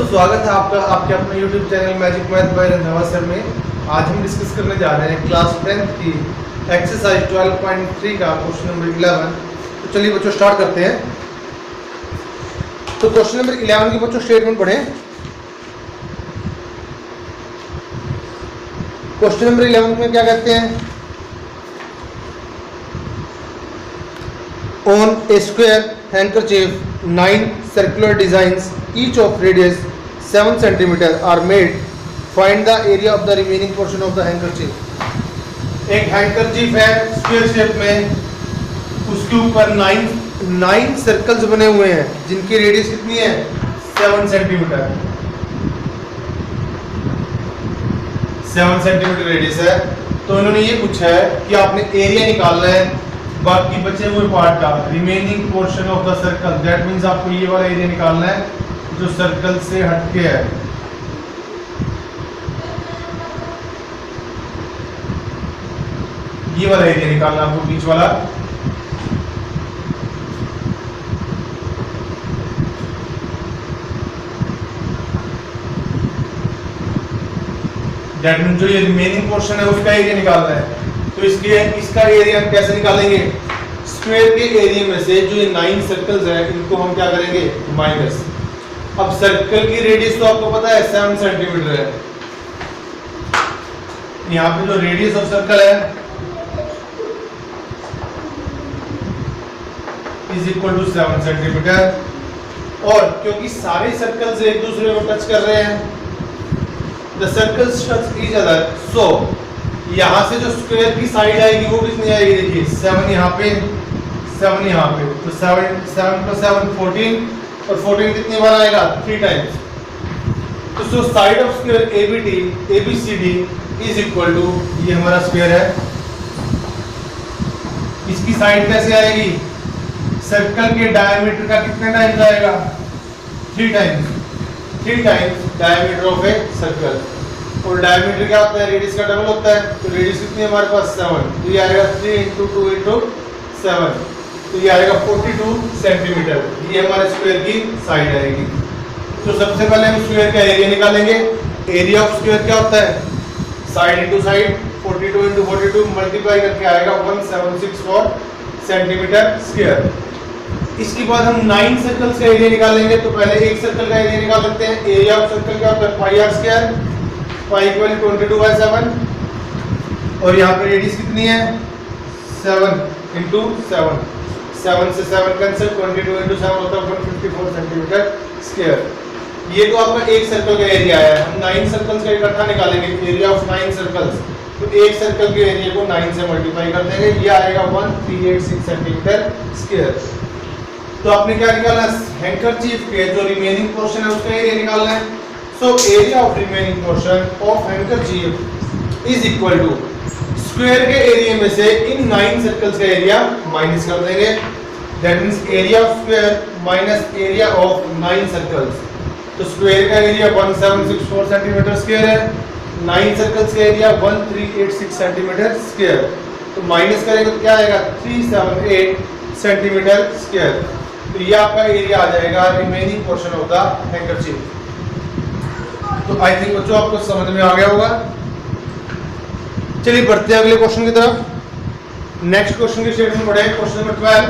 स्वागत है आपका आपके अपने YouTube channel magic math bye Randhawa sir में। आज हम डिस्कस करने जा रहे हैं क्लास 10th की एक्सरसाइज 12.3 का क्वेश्चन नंबर 11। तो चलिए बच्चों स्टार्ट करते हैं। तो क्वेश्चन नंबर 11 की बच्चों स्टेटमेंट पढ़ें। क्वेश्चन नंबर 11 में क्या कहते हैं? On a square handkerchief, 9 circular designs, each of radius 7 cm are made. Find the area of the remaining portion of the handkerchief. एक हैंकरचीफ है स्क्वायर शेप में, उसके ऊपर 9 सर्कल्स बने हुए हैं जिनकी रेडियस कितनी है? 7 सेंटीमीटर। 7 सेंटीमीटर रेडियस है। तो इन्होंने ये पूछा है कि आपने एरिया निकालना है बाकी बचे हुए पार्ट का, remaining portion of the circle. That means आपको ये वाला एरिया निकालना है जो सर्कल से हटके है। ये वाला एरिया निकालना है आपको, बीच वाला। दैट मींस जो ये रिमेनिंग पोर्शन है उसका एरिया निकालना है। तो इसलिए इसका एरिया हम कैसे निकालेंगे? स्क्वायर के एरिया में से जो ये 9 सर्कल्स है इनको हम क्या करेंगे? माइनस। अब सर्कल की रेडियस तो आपको पता है 7 सेंटीमीटर है। यहाँ पे जो रेडियस ऑफ सर्कल है इज इक्वल टू 7 सेंटीमीटर। और क्योंकि सारे सर्कल्स एक दूसरे को टच कर रहे हैं, the circles touch each other, so यहाँ से जो स्क्वायर की साइड आएगी वो कितनी आएगी? देखिए 7 यहाँ पे, 7 यहाँ पे। तो 7 + 7 14, और 14 कितनी बार आएगा? 3 टाइम्स। तो so side of square ABCD is equal to, ये हमारा स्क्वायर है, इसकी साइड कैसे आएगी? सर्कल के डायमीटर का कितना टाइम्स आएगा? 3 times. 3 times diameter of a circle. और डायमीटर क्या होता है? रेडियस का डबल होता है। तो रेडियस कितनी है हमारे पास? 7। तो ये आएगा 3 × 2 × 7। तो ये आएगा 42 सेंटीमीटर। ये हमारे स्क्वायर की साइड आएगी। तो सबसे पहले हम स्क्वायर का एरिया निकालेंगे। एरिया ऑफ स्क्वायर क्या होता है? साइड इंटू साइड, 42 × 42 मल्टीप्लाई करके आएगा 1764 सेंटीमीटर स्क्वायर। इसके बाद हम 9 सर्कल्स का एरिया निकालेंगे। तो पहले एक सर्कल का एरिया निकाल लेते हैं। एरिया ऑफ सर्कल क्या होता है? πr², π = 22/7। और यहाँ पे रेडियस कितनी है? 7 × 7। 7 से 7 कैंसिल, 22 × 7 होता है 154 सेंटीमीटर स्क्वायर। ये तो आपका एक सर्कल का एरिया है। हम 9 सर्कल्स का इकट्ठा निकालेंगे, एरिया ऑफ 9 सर्कल्स। तो एक सर्कल के एरिया को 9 से मल्टीप्लाई कर देंगे, ये आएगा 1386 सेंटीमीटर स्क्वायर। तो आपने क्या निकालना है? हैंकरचीफ के जो रिमेनिंग पोर्शन है उसका एरिया निकालना है। So area of remaining portion of handkerchief is equal to square के एरिया में से इन 9 सर्कल्स का एरिया माइनस कर देंगे। That means area of square minus area of 9 circles. तो स्क्वायर का एरिया 1764 सेंटीमीटर स्क्वायर है, 9 सर्कल्स का एरिया 1386 सेंटीमीटर स्क्वायर। तो माइनस करेंगे तो क्या आएगा? 378 सेंटीमीटर स्क्वायर। तो ये आपका एरिया आ जाएगा remaining portion of the handkerchief. तो आई थिंक बच्चों आपको समझ में आ गया होगा। चलिए बढ़ते हैं अगले क्वेश्चन की तरफ। नेक्स्ट क्वेश्चन की स्टेटमेंट पढ़े, क्वेश्चन नंबर 12।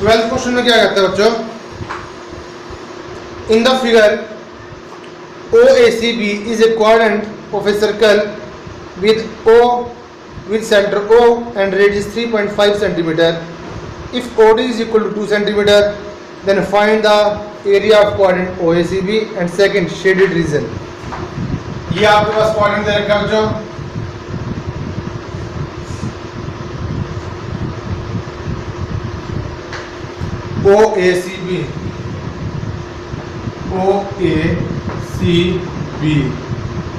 ट्वेल्थ क्वेश्चन में क्या कहता है बच्चों? इन the figure OACB is a quadrant of a circle with center O and radius 3.5 centimeter. If OD is equal to 2 centimeter, then find the area of quadrant OACB and second shaded region. ये आपके पास quadrant दे रखा है बच्चों। OACB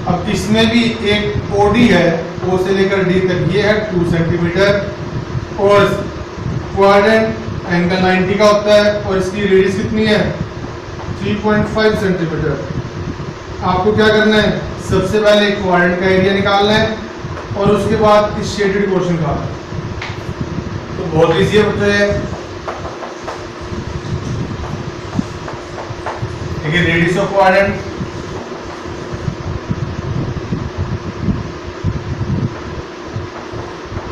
अब इसमें भी एक OD है, O से लेकर D तक, ये है 2 सेंटीमीटर, और क्वाड्रेंट एंगल 90 का होता है और इसकी रेडियस कितनी है 3.5 सेंटीमीटर। आपको क्या करना है, सबसे पहले क्वाड्रेंट का एरिया निकालना है और उसके बाद इस शेडेड पोर्शन का। तो बहुत इजी है बच्चे, देखिए radius of quadrant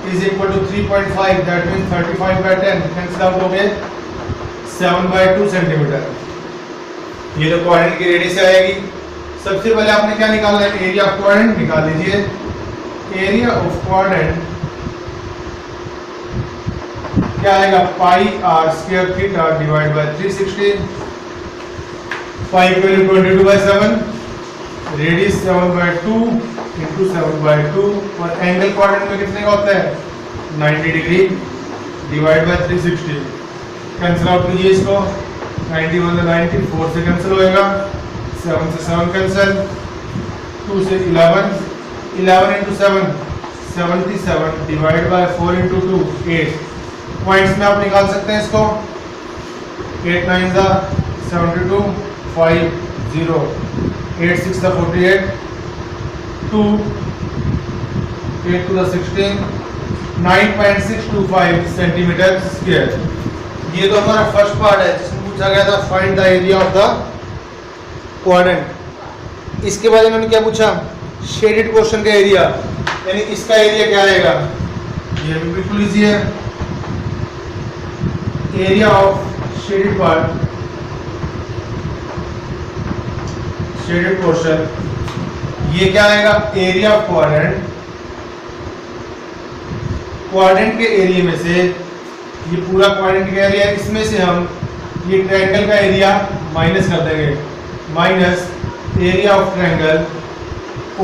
is equal to 3.5, that means 35 by 10 cancel out हो गए 7/2 सेंटीमीटर। ये तो क्वाड्रेंट की रेडियस आएगी। सबसे पहले आपने क्या निकालना है, एरिया ऑफ क्वाड्रेंट निकाल लीजिए। एरिया ऑफ क्वाड्रेंट क्या आएगा, pi r square theta divide by 360। Pi की वैल्यू 22/7, रेडियस 7/2 इंटू 7/2 और एंगल क्वाड्रेंट में कितने का होता है 90 degree divide by 360। Cancel out कीजिए इसको, 91 से 90, 4 से कैंसिल होएगा, 7 से 7 कैंसिल, 2 से 11, 11 into 7 77 divide by 4 into 2 8। Points में आप निकाल सकते हैं इसको, 8 9 जा 72, 5 0, 8 6 जा 48, 2 8 to the 16, 9.625 सेंटीमीटर स्क्वायर। ये तो हमारा फर्स्ट पार्ट है जिसमें पूछा गया था find the area of the quadrant. इसके बाद इन्होंने क्या पूछा, शेडेड पोर्शन का एरिया, यानी इसका एरिया क्या आएगा, ये भी बिल्कुल इजी है। Area of shaded part, shaded portion, ये क्या आएगा, एरिया ऑफ क्वाड्रेंट। क्वाड्रेंट के एरिया में से, ये पूरा क्वाड्रेंट का एरिया, इसमें से हम ये ट्रायंगल का एरिया माइनस कर देंगे, minus area of triangle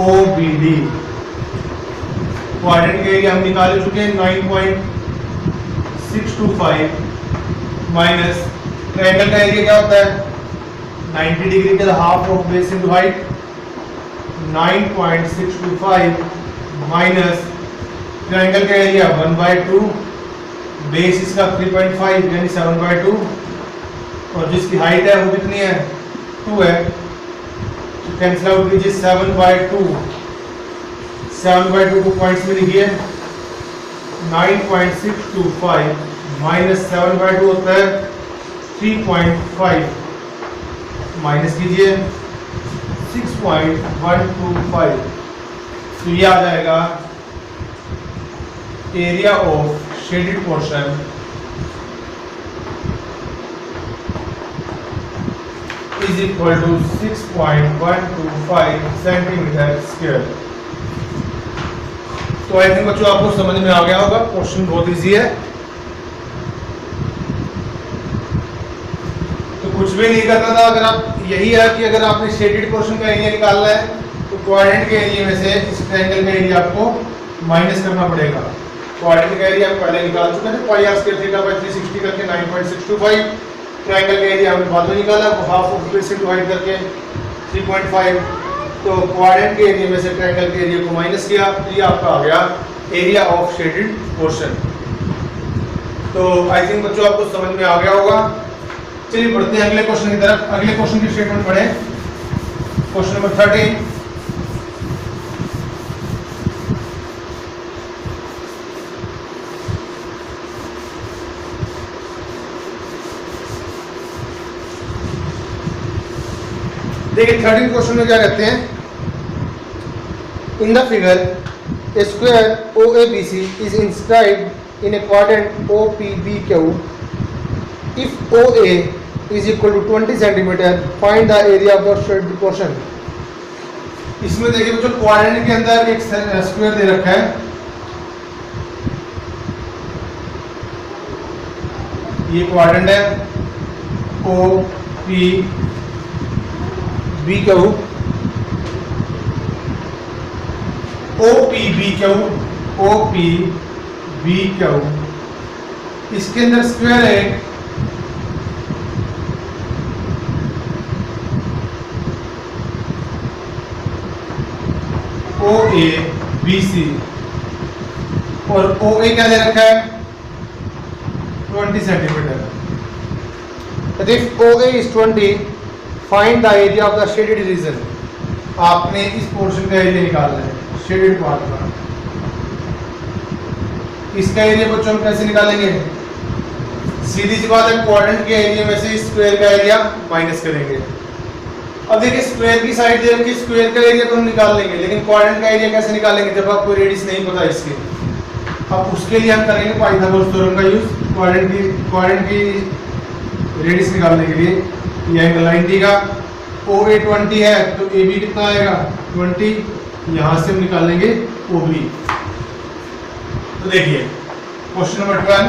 OBD। Quadrant का एरिया हम निकाल चुके हैं 9.625 माइनस ट्रायंगल का एरिया क्या होता है 90 डिग्री का half of base into height, 9.625 minus triangle का एरिया 1/2, बेस इसका 3.5 यानी 7/2 और जिसकी हाइट है वो कितनी है 2 है। तो कैंसिल आउट कीजिए 7/2, 7/2 को पॉइंट्स में लिखिए, 9.625 माइनस 7/2 होता है 3.5, माइनस कीजिए 6.125। तो ये आ जाएगा area of shaded portion is equal to 6.125 centimetre square. तो आई थिंक बच्चों आपको समझ में आ गया होगा, क्वेश्चन बहुत इजी है। तो कुछ भी नहीं करना था, अगर आप यही है कि अगर आपने शेडेड पोर्शन का एरिया निकालना है तो क्वाड्रेंट के एरिया में से इस ट्रायंगल का एरिया आपको माइनस करना पड़ेगा। क्वाड्रेंट का एरिया हम पहले निकाल चुके थे, पाई आर स्क्वायर थीटा बाय 360 करके 9.625। ट्रायंगल का एरिया हमने बाद में निकाला, वो half of base into height करके 3.5। तो क्वाड्रेंट के एरिया में से ट्रायंगल के एरिया को माइनस किया, तो ये आपका आ गया एरिया ऑफ शेडेड पोर्शन। तो आई थिंक बच्चों आपको समझ में आ गया होगा। चलिए बढ़ते हैं अगले क्वेश्चन की तरफ। अगले क्वेश्चन की स्टेटमेंट पढ़ें, क्वेश्चन नंबर 13। देखिए 13 क्वेश्चन में क्या कहते हैं, in the figure a square OABC is inscribed in a quadrant OPBQ। If OA is equal to 20 centimetre, find the area of the shaded portion. इसमें देखिए बच्चों क्वाड्रेंट के अंदर एक स्क्वायर दे रखा है, ये क्वाड्रेंट है OPBQ। OPBQ इसके अंदर स्क्वायर है OABC और OA क्या दे रखा है 20 centimetre. If OA is 20, find the area of the shaded region। आपने इस पोर्शन का एरिया निकालना है, शेडेड पार्ट का। इसका एरिया बच्चों हम कैसे निकालेंगे? सीधी सी बात है, क्वाड्रेंट के एरिया में से स्क्वायर का एरिया माइनस करेंगे। अब देखिए स्क्वायर की साइड दे रखी, स्क्वायर का एरिया तो हम निकाल लेंगे, लेकिन क्वाड्रेंट का एरिया कैसे निकालेंगे जब आपको रेडियस नहीं पता इसकी? अब उसके लिए हम करेंगे पाइथागोरस थ्योरम का यूज क्वाड्रेंट की रेडियस निकालने के लिए। ये एंगल 90 का, OA 20 है तो AB कितना आएगा? 20। यहां से हम निकालेंगे OB। तो देखिए क्वेश्चन नंबर 12,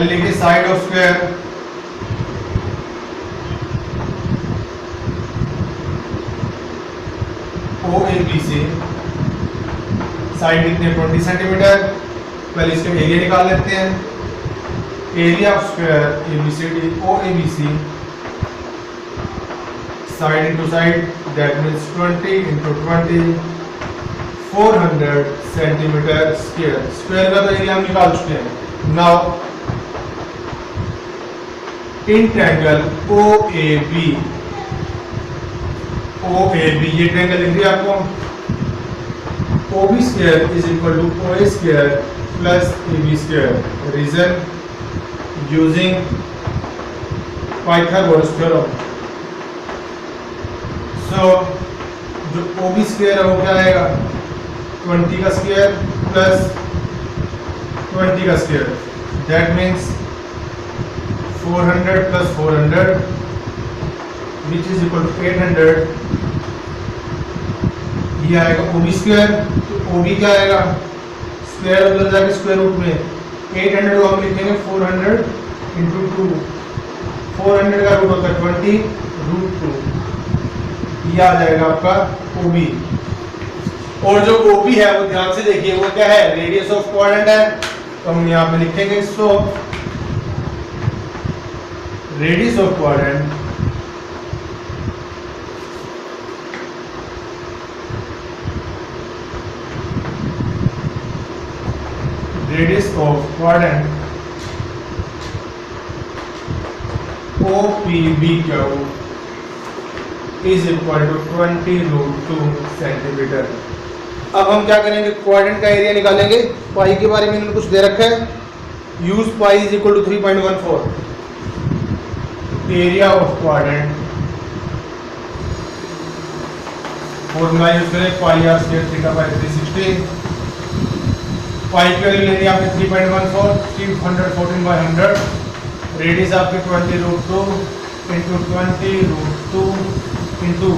लिखिए साइड ऑफ स्क्वायर OAB से साइड कितने? 20 सेंटीमीटर। पहले इसका एरिया निकाल लेते हैं। Area of square ABCD OABC, side into side, that means 20 into 20, 400 centimetre square. Square का तो एरिया हम निकाल चुके हैं। नाउ इन ट्रायंगल OAB, ये ट्रायंगल लिख दिया आपको। OB square is equal to OA square plus AB square. Reason using Pythagoras theorem. So जो OB स्क्वायर है वो क्या आएगा? 20 का स्क्वायर प्लस 20 का square, that means 400 plus 400 which is equal to 800। ये आएगा OB स्क्वायर। तो OB क्या आएगा? स्क्वायर उधर जाके स्क्वायर रूट में 800 को हम लिखेंगे 400 इंटू 2। 400 का रूट होता है 20 √2। ये आ जाएगा आपका OB। और जो OB है वो ध्यान से देखिए, वो क्या है? रेडियस ऑफ क्वाड्रेंट है। तो हम यहाँ पे लिखेंगे so radius of quadrant OPBQ is equal to 20 √2 centimetre. अब हम क्या करेंगे? क्वाड्रेंट का एरिया निकालेंगे। पाई के बारे में इन्होंने कुछ दे रखा है, use pi is equal to 3.14। Area of quadrant formula use करें, pi r square theta by 360। Pi की वैल्यू लेनी है आपने 3.14, 314/100। रेडियस आपके 20 √2 इंटू 20 √2 इंटू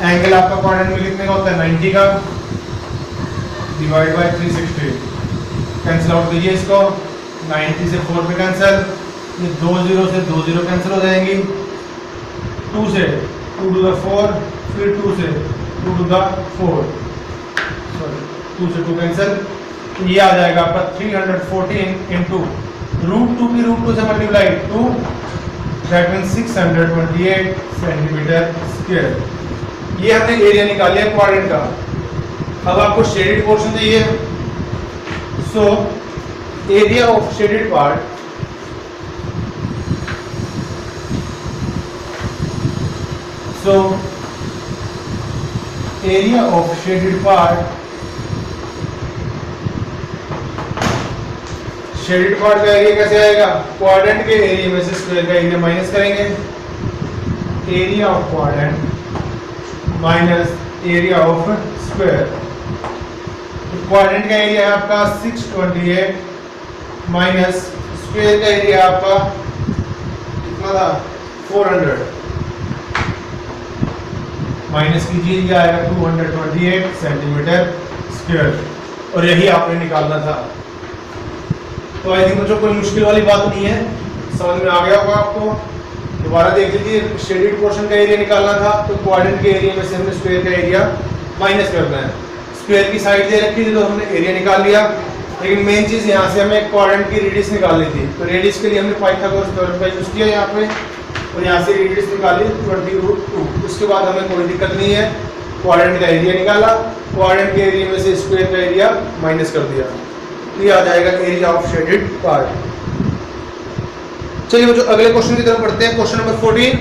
एंगल आपका क्वाड्रेंट में कितने का होता है? 90 का, डिवाइड बाय 360। कैंसिल आउट कीजिए इसको, 90 से 4 पे कैंसिल, ये 2 0 से 2 0 कैंसिल हो जाएंगी। 2 से 2 टू द 4, फिर 2 से 2 टू द 4, सॉरी 2 से 2 कैंसिल। ये आ जाएगा आपका 314 इंटू √2 की √2 से multiply 2, that means 628 centimetre square. ये हमने एरिया निकाल लिया क्वाड्रेंट का। अब आपको शेडेड पोर्शन चाहिए। So area of shaded part area of shaded part, shaded part का एरिया कैसे आएगा? क्वाड्रेंट के एरिया में से स्क्वायर का एरिया माइनस करेंगे। Area of quadrant minus area of square. Quadrant का एरिया है आपका 628 माइनस स्क्वायर का एरिया आपका कितना था? 400। माइनस कीजिए, ये आएगा 228 सेंटीमीटर स्क्वायर। और यही आपने निकालना था। तो आई थिंक बच्चों कोई मुश्किल वाली बात नहीं है, समझ में आ गया होगा आपको। दोबारा देख लीजिए, शेडेड पोर्शन का एरिया निकालना था तो क्वाड्रेंट के एरिया में से हमने स्क्वायर का एरिया माइनस करना है। स्क्वायर की साइड दे रखी थी तो हमने एरिया निकाल लिया, लेकिन मेन चीज़ यहाँ से हमें क्वाड्रेंट की रेडियस निकालनी थी। तो रेडियस के लिए हमने पाइथागोरस थ्योरम का यूज किया यहाँ पे, और यहाँ से रेडियस निकाली 20 √2। उसके बाद हमें कोई दिक्कत नहीं है, क्वाड्रेंट का एरिया निकाला, क्वाड्रेंट के एरिया में से स्क्वायर का एरिया माइनस कर दिया। तो ये आ जाएगा एरिया ऑफ शेडेड पार्ट। चलिए बच्चों अगले क्वेश्चन की तरफ बढ़ते हैं। Question number 14,